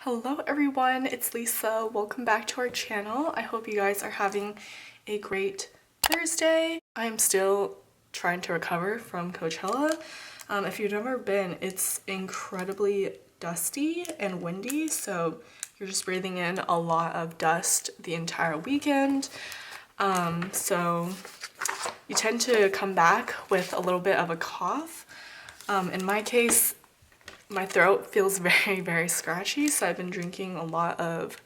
Hello everyone, it's Lisa. Welcome back to our channel. I hope you guys are having a great Thursday. I'm still trying to recover from Coachella. If you've never been, it's incredibly dusty and windy, so you're just breathing in a lot of dust the entire weekend. So you tend to come back with a little bit of a cough. In my case, my throat feels very scratchy, so I've been drinking a lot of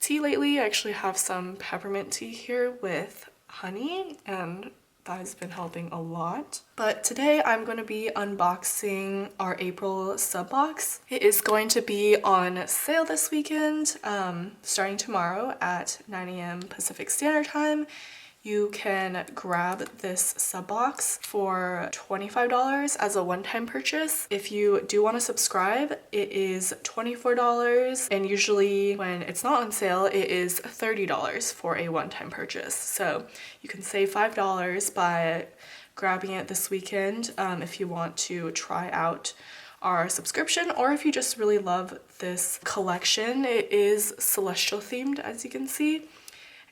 tea lately. I actually have some peppermint tea here with honey, and that has been helping a lot. But today I'm going to be unboxing our April sub box. It is going to be on sale this weekend, starting tomorrow at 9 a.m. Pacific Standard Time. You can grab this sub box for $25 as a one-time purchase. If you do want to subscribe, it is $24, and usually when it's not on sale, it is $30 for a one-time purchase. So you can save $5 by grabbing it this weekend if you want to try out our subscription, or if you just really love this collection. It is celestial themed, as you can see.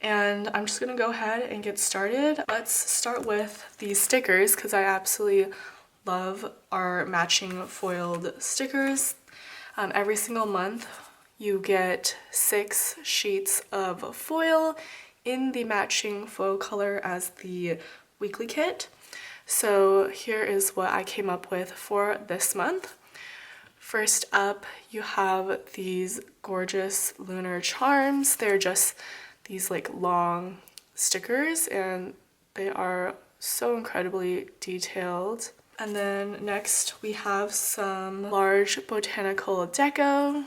And I'm just gonna go ahead and get started. Let's start with these stickers because I absolutely love our matching foiled stickers. Every single month you get 6 sheets of foil in the matching foil color as the weekly kit. So here is what I came up with for this month. First up, you have these gorgeous lunar charms. They're just these like long stickers, and they are so incredibly detailed. And then next we have some large botanical deco.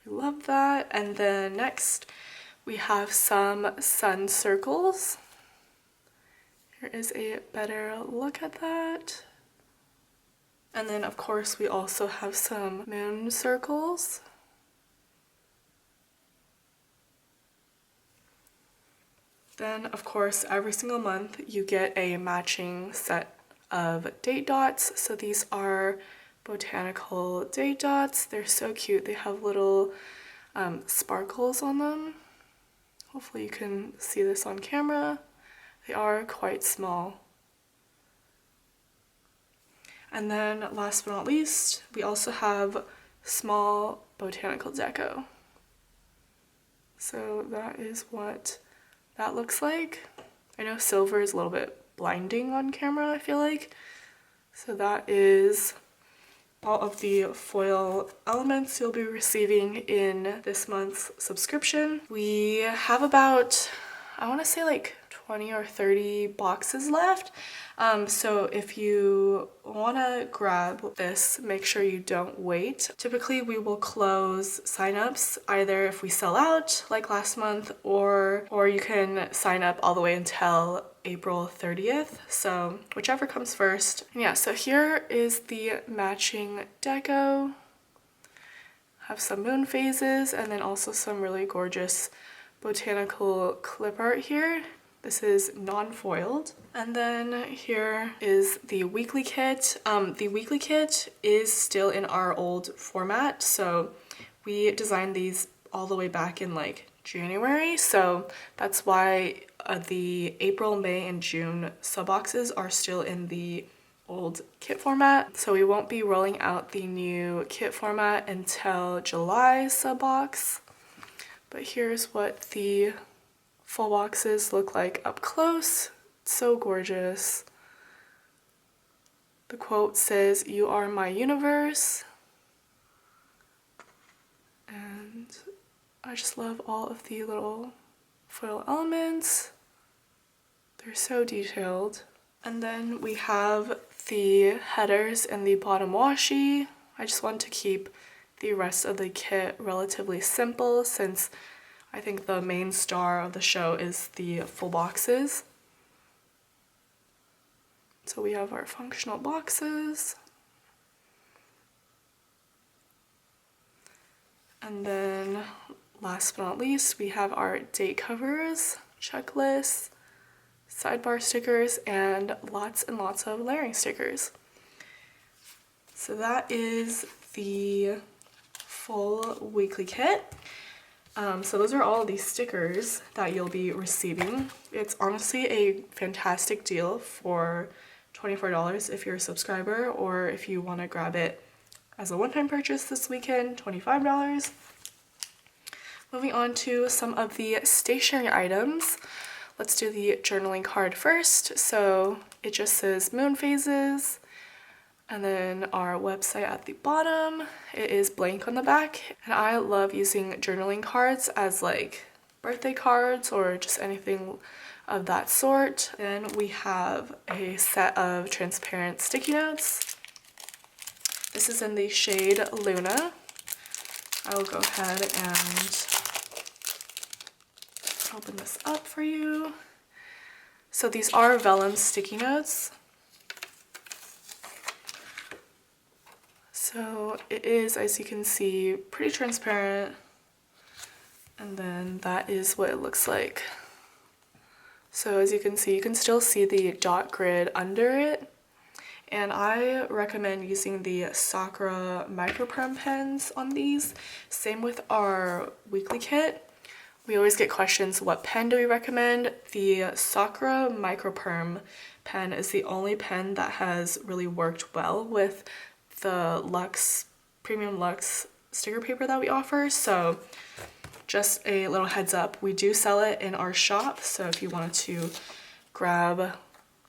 We love that. And then next we have some sun circles. Here is a better look at that. And then of course we also have some moon circles. Then, of course, every single month you get a matching set of date dots. So these are botanical date dots. They're so cute. They have little sparkles on them. Hopefully you can see this on camera. They are quite small. And then last but not least, we also have small botanical deco. So that is what that looks like. I know silver is a little bit blinding on camera, I feel like. So that is all of the foil elements you'll be receiving in this month's subscription. We have about, I want to say like 20 or 30 boxes left. So if you want to grab this, make sure you don't wait. Typically we will close signups either if we sell out like last month, or you can sign up all the way until April 30th. So whichever comes first. And yeah, so here is the matching deco. Have some moon phases and then also some really gorgeous botanical clip art here. This is non-foiled. And then here is the weekly kit. The weekly kit is still in our old format, so we designed these all the way back in like January, so that's why the April, May, and June sub boxes are still in the old kit format. So we won't be rolling out the new kit format until July sub box. But here's what the full boxes look like up close. It's so gorgeous. The quote says, "You are my universe." And I just love all of the little foil elements. They're so detailed. And then we have the headers and the bottom washi. I just want to keep the rest of the kit relatively simple since I think the main star of the show is the full boxes. So we have our functional boxes. And then last but not least, we have our date covers, checklists, sidebar stickers, and lots of layering stickers. So that is the full weekly kit. So those are all these stickers that you'll be receiving. It's honestly a fantastic deal for $24 if you're a subscriber, or if you want to grab it as a one-time purchase this weekend, $25. Moving on to some of the stationery items. Let's do the journaling card first. So it just says moon phases, and then our website at the bottom. It is blank on the back, and I love using journaling cards as like birthday cards or just anything of that sort. Then we have a set of transparent sticky notes. This is in the shade Luna. I will go ahead and open this up for you. So these are vellum sticky notes. So it is, as you can see, pretty transparent, and then that is what it looks like. So as you can see, you can still see the dot grid under it, and I recommend using the Sakura microperm pens on these. Same with our weekly kit. We always get questions, what pen do we recommend? The Sakura microperm pen is the only pen that has really worked well with the Luxe, Premium Luxe sticker paper that we offer. So just a little heads up, we do sell it in our shop, so if you wanted to grab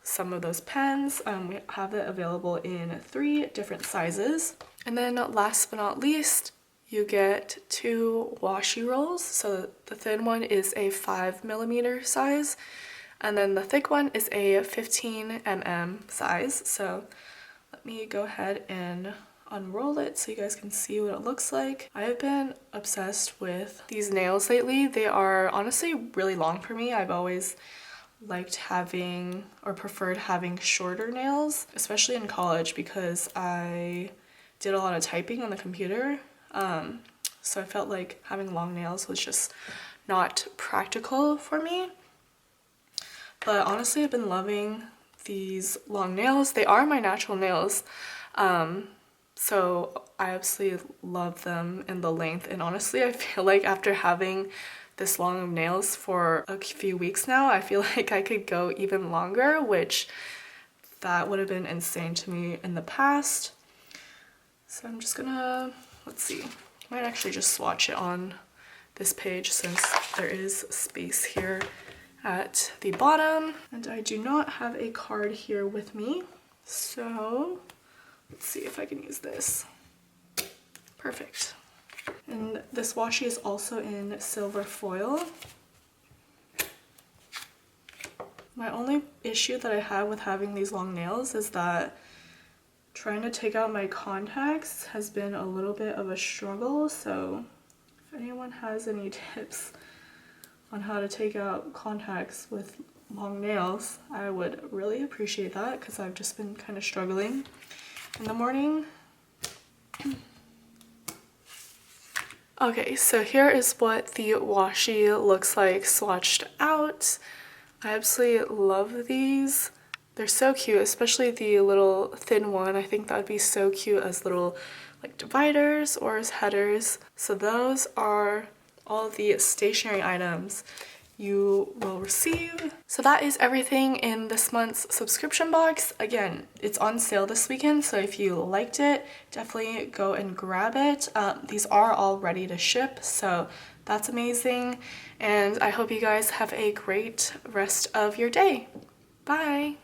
some of those pens, we have it available in 3 different sizes. And then last but not least, you get 2 washi rolls. So the thin one is a 5mm size, and then the thick one is a 15mm size. So let me go ahead and unroll it so you guys can see what it looks like. I have been obsessed with these nails lately. They are honestly really long for me. I've always liked having or preferred having shorter nails, especially in college, because I did a lot of typing on the computer. So I felt like having long nails was just not practical for me. But honestly, I've been loving these long nails. They are my natural nails. So I absolutely love them in the length, and honestly I feel like after having this long of nails for a few weeks now, I feel like I could go even longer, which that would have been insane to me in the past. So I'm just gonna, let's see, I might actually just swatch it on this page since there is space here at the bottom. And I do not have a card here with me, so let's see if I can use this. Perfect. And this washi is also in silver foil. My only issue that I have with having these long nails is that trying to take out my contacts has been a little bit of a struggle. So if anyone has any tips on how to take out contacts with long nails, I would really appreciate that, because I've just been kind of struggling in the morning. Okay, so here is what the washi looks like swatched out. I absolutely love these. They're so cute, especially the little thin one. I think that would be so cute as little like dividers or as headers. So those are all the stationery items you will receive. So that is everything in this month's subscription box. Again, it's on sale this weekend, so if you liked it, definitely go and grab it. These are all ready to ship, so that's amazing. And I hope you guys have a great rest of your day. Bye!